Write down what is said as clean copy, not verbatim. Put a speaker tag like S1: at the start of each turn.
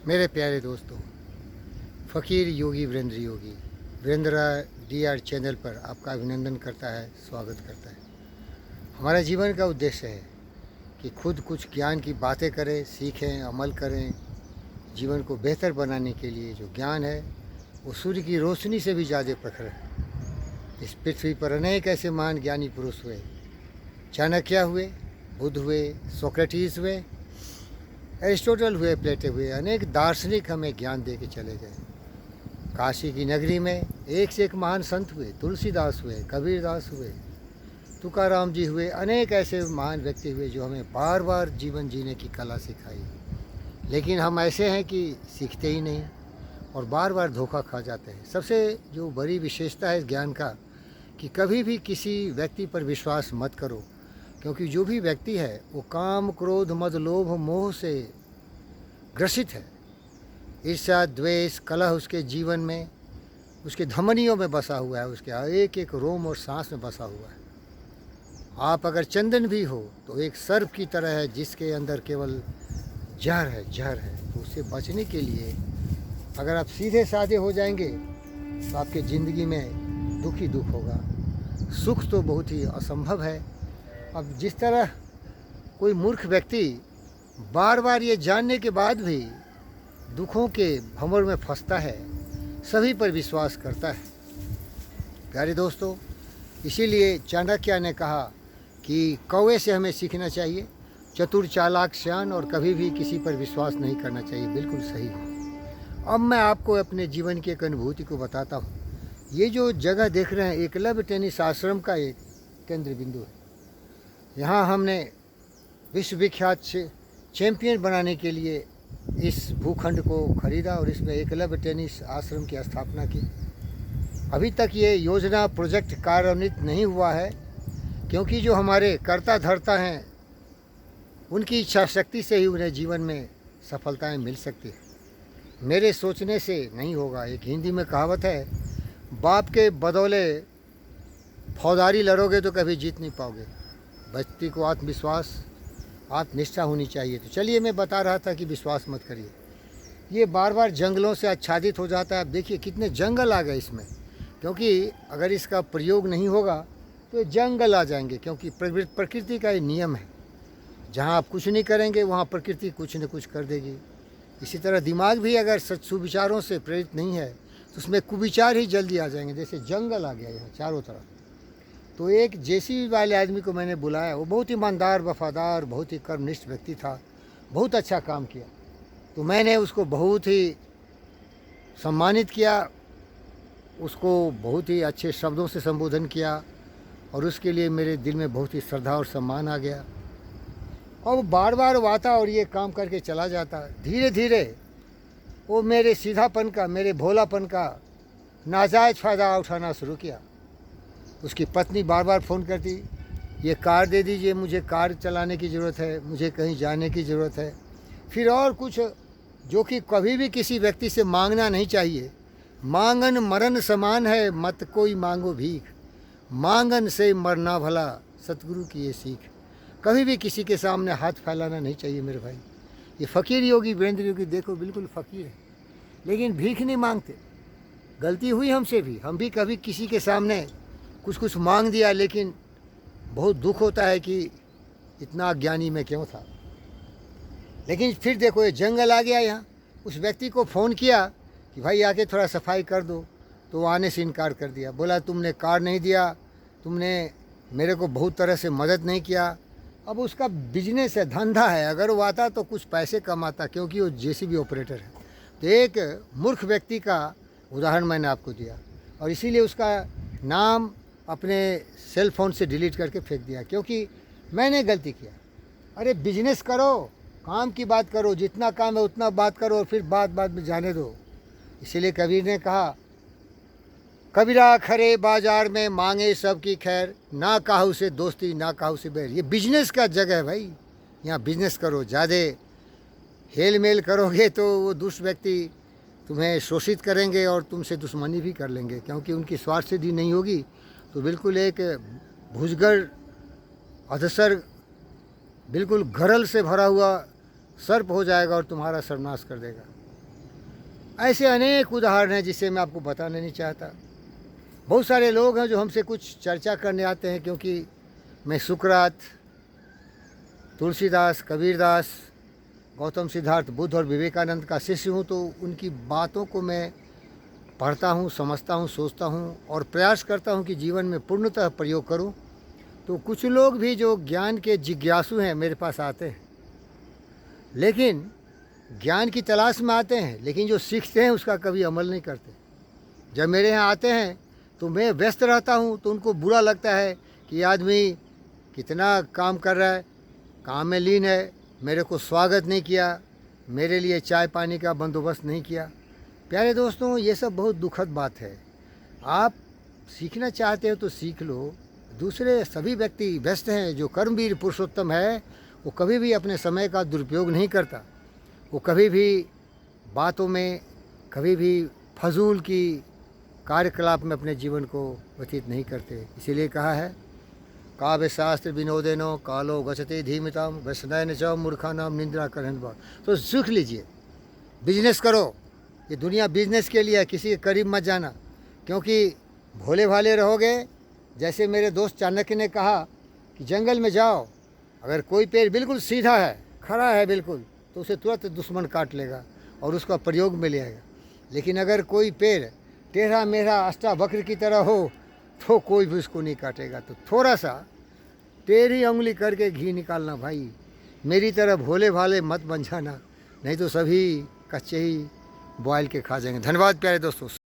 S1: मेरे प्यारे दोस्तों, फ़कीर योगी वीरेंद्र डीआर चैनल पर आपका अभिनंदन करता है, स्वागत करता है। हमारा जीवन का उद्देश्य है कि खुद कुछ ज्ञान की बातें करें, सीखें, अमल करें। जीवन को बेहतर बनाने के लिए जो ज्ञान है वो सूर्य की रोशनी से भी ज़्यादा प्रखर है। इस पृथ्वी पर अनेक ऐसे महान ज्ञानी पुरुष हुए, चाणक्य हुए, बुद्ध हुए, सोक्रेटिस हुए, एरिस्टोटल हुए, प्लेटो हुए। अनेक दार्शनिक हमें ज्ञान दे के चले गए। काशी की नगरी में एक से एक महान संत हुए, तुलसीदास हुए, कबीरदास हुए, तुकाराम जी हुए। अनेक ऐसे महान व्यक्ति हुए जो हमें बार बार जीवन जीने की कला सिखाई। लेकिन हम ऐसे हैं कि सीखते ही नहीं और बार बार धोखा खा जाते हैं। सबसे जो बड़ी विशेषता है इस ज्ञान का कि कभी भी किसी व्यक्ति पर विश्वास मत करो, क्योंकि जो भी व्यक्ति है वो काम, क्रोध, मद, लोभ, मोह से ग्रसित है। ईर्ष्या, द्वेष, कलह उसके जीवन में, उसके धमनियों में बसा हुआ है, उसके एक एक रोम और सांस में बसा हुआ है। आप अगर चंदन भी हो तो एक सर्प की तरह है जिसके अंदर केवल जहर है। तो उससे बचने के लिए अगर आप सीधे साधे हो जाएंगे तो आपके ज़िंदगी में दुख ही दुख होगा। सुख तो बहुत ही असंभव है। अब जिस तरह कोई मूर्ख व्यक्ति बार बार ये जानने के बाद भी दुखों के भंवर में फंसता है, सभी पर विश्वास करता है। प्यारे दोस्तों, इसीलिए चाणक्य ने कहा कि कौवे से हमें सीखना चाहिए, चतुर, चालाक, सियान, और कभी भी किसी पर विश्वास नहीं करना चाहिए। बिल्कुल सही है। अब मैं आपको अपने जीवन की एक अनुभूति को बताता हूँ। ये जो जगह देख रहे हैं, एकलव्य टेनिस आश्रम का एक केंद्र बिंदु है। यहाँ हमने विश्व विख्यात चैंपियन बनाने के लिए इस भूखंड को खरीदा और इसमें एकलव्य टेनिस आश्रम की स्थापना की। अभी तक ये योजना प्रोजेक्ट कार्यान्वित नहीं हुआ है, क्योंकि जो हमारे कर्ता धर्ता हैं उनकी इच्छा शक्ति से ही उन्हें जीवन में सफलताएं मिल सकती है। मेरे सोचने से नहीं होगा। एक हिंदी में कहावत है, बाप के बदौले फौजदारी लड़ोगे तो कभी जीत नहीं पाओगे। व्यक्ति को आत्मविश्वास, आत्मनिष्ठा होनी चाहिए। तो चलिए, मैं बता रहा था कि विश्वास मत करिए। ये बार बार जंगलों से आच्छादित हो जाता है। आप देखिए कितने जंगल आ गए इसमें, क्योंकि अगर इसका प्रयोग नहीं होगा तो जंगल आ जाएंगे। क्योंकि प्रकृति का ये नियम है, जहाँ आप कुछ नहीं करेंगे वहाँ प्रकृति कुछ न कुछ कर देगी। इसी तरह दिमाग भी अगर सुविचारों से प्रेरित नहीं है तो उसमें कुविचार ही जल्दी आ जाएंगे। जैसे जंगल आ गया यहाँ चारों तरफ। तो एक जेसीबी वाले आदमी को मैंने बुलाया। वो बहुत ईमानदार, वफादार, बहुत ही कर्मनिष्ठ व्यक्ति था, बहुत अच्छा काम किया। तो मैंने उसको बहुत ही सम्मानित किया, उसको बहुत ही अच्छे शब्दों से संबोधन किया और उसके लिए मेरे दिल में बहुत ही श्रद्धा और सम्मान आ गया। और वो बार बार वो आता और ये काम करके चला जाता। धीरे धीरे वो मेरे सीधापन का, मेरे भोलापन का नाजायज़ फ़ायदा उठाना शुरू किया। उसकी पत्नी बार बार फ़ोन करती, ये कार दे दीजिए, मुझे कार चलाने की ज़रूरत है, मुझे कहीं जाने की ज़रूरत है। फिर और कुछ जो कि कभी भी किसी व्यक्ति से मांगना नहीं चाहिए। मांगन मरण समान है, मत कोई मांगो भीख, मांगन से मरना भला, सतगुरु की ये सीख। कभी भी किसी के सामने हाथ फैलाना नहीं चाहिए मेरे भाई। ये फ़कीर योगी वीरेंद्र योगी देखो, बिल्कुल फ़कीर है, लेकिन भीख नहीं मांगते। गलती हुई हमसे भी, हम भी कभी किसी के सामने कुछ मांग दिया, लेकिन बहुत दुख होता है कि इतना अज्ञानी मैं क्यों था। लेकिन फिर देखो ये जंगल आ गया यहाँ। उस व्यक्ति को फ़ोन किया कि भाई आके थोड़ा सफाई कर दो, तो वो आने से इनकार कर दिया। बोला तुमने कार नहीं दिया, तुमने मेरे को बहुत तरह से मदद नहीं किया। अब उसका बिजनेस है, धंधा है, अगर वो आता तो कुछ पैसे कमाता, क्योंकि वो जेसीबी ऑपरेटर है। तो एक मूर्ख व्यक्ति का उदाहरण मैंने आपको दिया और इसीलिए उसका नाम अपने सेल फ़ोन से डिलीट करके फेंक दिया, क्योंकि मैंने गलती किया। अरे बिजनेस करो, काम की बात करो, जितना काम है उतना बात करो और फिर बात में जाने दो। इसीलिए कबीर ने कहा, कबीरा खरे बाजार में मांगे सबकी खैर, ना काहू से दोस्ती ना काहू से बैर। ये बिजनेस का जगह है भाई, यहाँ बिजनेस करो। ज़्यादा हेल मेल करोगे तो वो दुष्ट व्यक्ति तुम्हें शोषित करेंगे और तुमसे दुश्मनी भी कर लेंगे, क्योंकि उनकी स्वार्थ सिद्धि नहीं होगी तो बिल्कुल एक भुजगर अधसर, बिल्कुल गरल से भरा हुआ सर्प हो जाएगा और तुम्हारा सर्वनाश कर देगा। ऐसे अनेक उदाहरण हैं जिसे मैं आपको बताना नहीं चाहता। बहुत सारे लोग हैं जो हमसे कुछ चर्चा करने आते हैं, क्योंकि मैं सुकरात, तुलसीदास, कबीरदास, गौतम सिद्धार्थ, बुद्ध और विवेकानंद का शिष्य हूँ, तो उनकी बातों को मैं पढ़ता हूँ, समझता हूँ, सोचता हूँ और प्रयास करता हूँ कि जीवन में पूर्णतः प्रयोग करूँ। तो कुछ लोग भी जो ज्ञान के जिज्ञासु हैं मेरे पास आते हैं, लेकिन ज्ञान की तलाश में आते हैं, लेकिन जो सीखते हैं उसका कभी अमल नहीं करते। जब मेरे यहाँ आते हैं तो मैं व्यस्त रहता हूँ, तो उनको बुरा लगता है कि ये आदमी कितना काम कर रहा है, काम में लीन है, मेरे को स्वागत नहीं किया, मेरे लिए चाय पानी का बंदोबस्त नहीं किया। प्यारे दोस्तों, ये सब बहुत दुखद बात है। आप सीखना चाहते हो तो सीख लो। दूसरे सभी व्यक्ति व्यस्त हैं। जो कर्मवीर पुरुषोत्तम है वो कभी भी अपने समय का दुरुपयोग नहीं करता। वो कभी भी बातों में, कभी भी फजूल की कार्यकलाप में अपने जीवन को व्यतीत नहीं करते। इसीलिए कहा है, काव्य शास्त्र विनोदेनो कालो गचते धीमिताम व्यसनयन च मूर्खानाम निंद्रा करन बा। तो सीख लीजिए, बिजनेस करो। ये दुनिया बिजनेस के लिए है, किसी के करीब मत जाना, क्योंकि भोले भाले रहोगे। जैसे मेरे दोस्त चाणक्य ने कहा कि जंगल में जाओ, अगर कोई पेड़ बिल्कुल सीधा है, खड़ा है बिल्कुल, तो उसे तुरंत दुश्मन काट लेगा और उसका प्रयोग में ले आएगा। लेकिन अगर कोई पेड़ टेढ़ा मेढ़ा अष्टावक्र की तरह हो तो कोई भी उसको नहीं काटेगा। तो थोड़ा सा टेढ़ी उंगली करके घी निकालना भाई, मेरी तरह भोले भाले मत बन जाना, नहीं तो सभी कच्चे ही बॉयल के खा जाएंगे। धन्यवाद प्यारे दोस्तों।